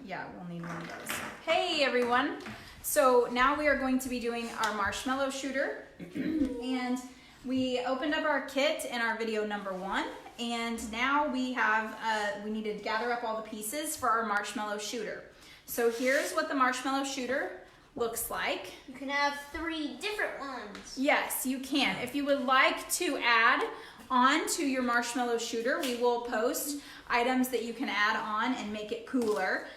Yeah, we'll need one of those. Hey everyone. So now we are going to be doing our marshmallow shooter. And we opened up our kit in our video number 1. And now we have, we need to gather up all the pieces for our marshmallow shooter. So here's what the marshmallow shooter looks like. You can have 3 different ones. Yes, you can. If you would like to add on to your marshmallow shooter, we will post items that you can add on and make it cooler.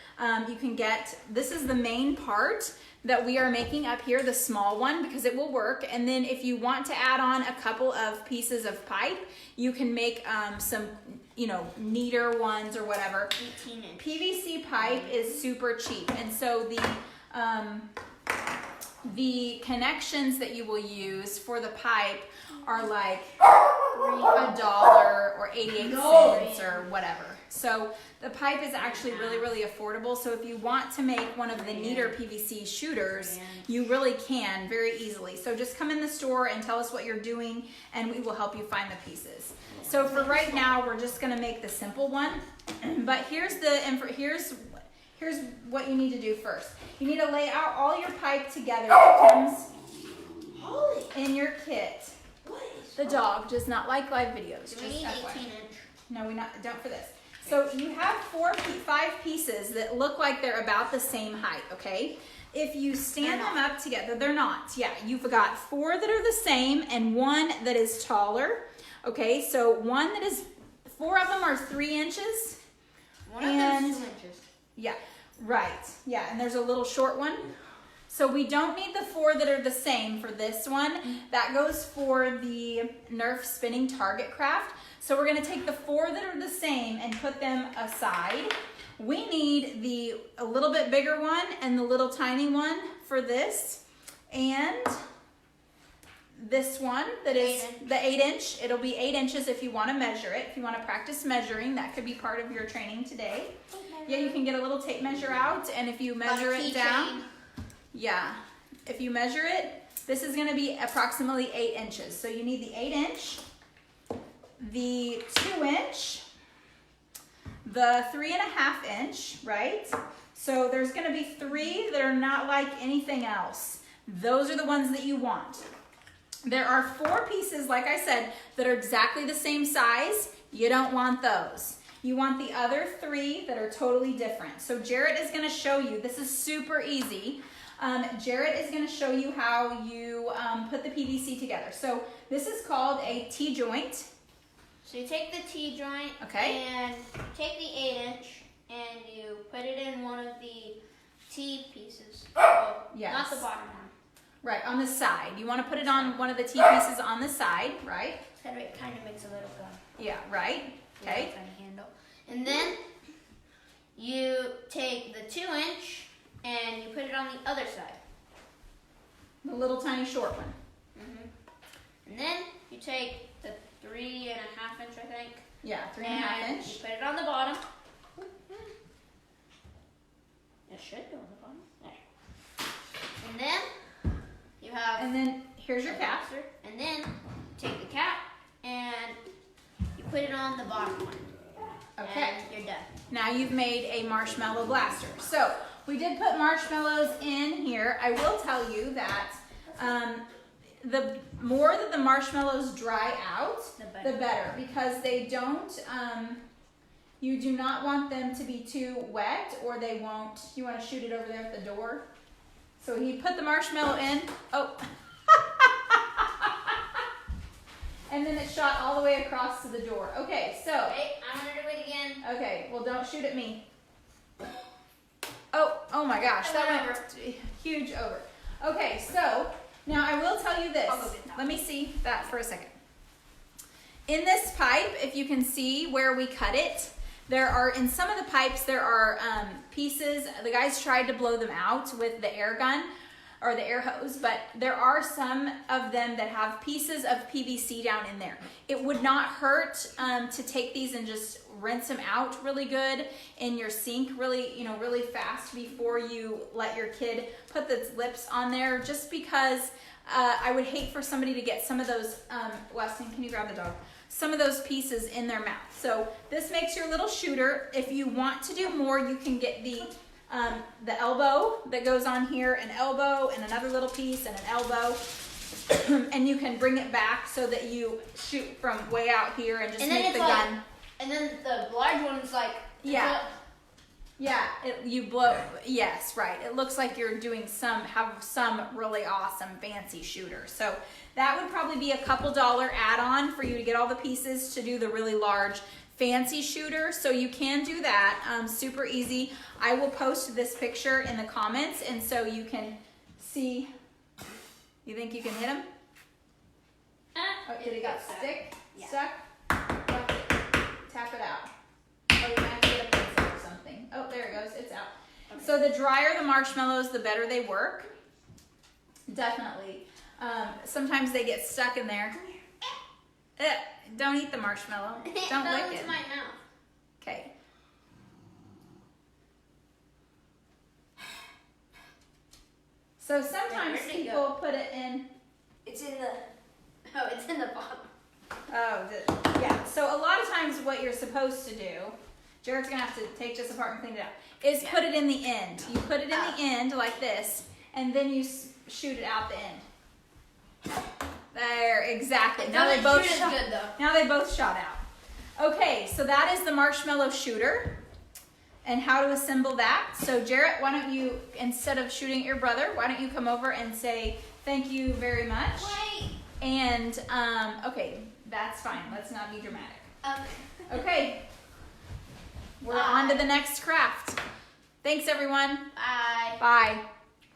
You can get, this is the main part that we are making up here, the small one, because it will work. And then if you want to add on a couple of pieces of pipe, you can make some, you know, neater ones or whatever. 18-inch. PVC pipe is super cheap. And so the connections that you will use for the pipe are like $1 or 88 cents or whatever. So the pipe is actually really, really affordable. So if you want to make one of the neater PVC shooters, you really can very easily. So just come in the store and tell us what you're doing and we will help you find the pieces. So for right now, we're just gonna make the simple one. But here's what you need to do first. You need to lay out all your pipe together that comes in your kit. The dog does not like live videos. Do we need 18-inch? No, don't for this. So you have 5 pieces that look like they're about the same height, okay? If you stand them up together, they're not. Yeah, you've got 4 that are the same and 1 that is taller. Okay, so 4 of them are 3 inches. One of them is 2 inches. Yeah, right. Yeah, and there's a little short one. So we don't need the 4 that are the same for this one. That goes for the Nerf spinning target craft. So we're gonna take the 4 that are the same and put them aside. We need a little bit bigger one and the little tiny one for this. And this one that is the 8-inch. It'll be 8 inches if you wanna measure it. If you wanna practice measuring, that could be part of your training today. Yeah, you can get a little tape measure out, and if you measure it down, yeah, if you measure it, this is gonna be approximately 8 inches. So you need the 8-inch, the 2-inch, the 3.5-inch, right? So there's gonna be 3 that are not like anything else. Those are the ones that you want. There are 4 pieces, like I said, that are exactly the same size. You don't want those. You want the other 3 that are totally different. So Jarret is gonna show you, this is super easy. Jarret is gonna show you how you put the PVC together. So this is called a T-joint. So you take the T-joint, okay, and take the 8-inch and you put it in one of the T pieces. Well, yes. Not the bottom one. Right, on the side. You want to put it on one of the T pieces on the side, right? It kind of makes a little gun. Yeah, right. Okay. Handle. And then you take the 2-inch and you put it on the other side. The little tiny short one. And then you take the 3.5-inch, I think. Yeah, 3.5 inch. You put it on the bottom. It should go on the bottom. There. And then you have. And then here's your cap. And then you take the cap and you put it on the bottom one. Okay. And you're done. Now you've made a marshmallow blaster. So we did put marshmallows in here. I will tell you that the more that the marshmallows dry out, the better, because they don't, you do not want them to be too wet or they won't, you want to shoot it over there at the door. So he put the marshmallow in, and then it shot all the way across to the door. Okay, so. Wait, I'm gonna do it again. Okay, well don't shoot at me. Oh my gosh, that went huge over. Okay, so now I will tell you this. Let me see that for a second. In this pipe, if you can see where we cut it, there are, in some of the pipes, there are pieces, the guys tried to blow them out with the air gun or the air hose, but there are some of them that have pieces of PVC down in there. It would not hurt to take these and just rinse them out really good in your sink really fast before you let your kid put the lips on there, just because I would hate for somebody to get some of those, Weston, can you grab the dog? some of those pieces in their mouth. So this makes your little shooter. If you want to do more, you can get the elbow that goes on here, an elbow and another little piece and an elbow. And you can bring it back so that you shoot from way out here and just make the gun. And then the large one's like, yeah. Yeah, you blow, yes, right. It looks like you're doing have some really awesome fancy shooter. So that would probably be a couple $1 add-on for you to get all the pieces to do the really large fancy shooter. So you can do that, super easy. I will post this picture in the comments and so you can see. You think you can hit him? Oh, did it got stick? Yeah. Stuck? Tap it out. Oh, you might have to get a pencil or something. Oh, there it goes. It's out. Okay. So the drier the marshmallows, the better they work. Definitely. Sometimes they get stuck in there. Don't eat the marshmallow. Don't lick it. Into my mouth. Okay. So sometimes people put it in. It's in the. Oh, it's in the bottom. Oh, yeah. So a lot of times what you're supposed to do, Jarret's gonna have to take this apart and clean it out, is put it in the end. You put it in the end like this, and then you shoot it out the end. There, exactly. Now they both shot. Good, though. Now they both shot out. Okay, so that is the marshmallow shooter, and how to assemble that. So Jarret, why don't you, instead of shooting at your brother, why don't you come over and say thank you very much? Wait. And okay, that's fine. Let's not be dramatic. Okay. We're on to the next craft. Thanks, everyone. Bye. Bye.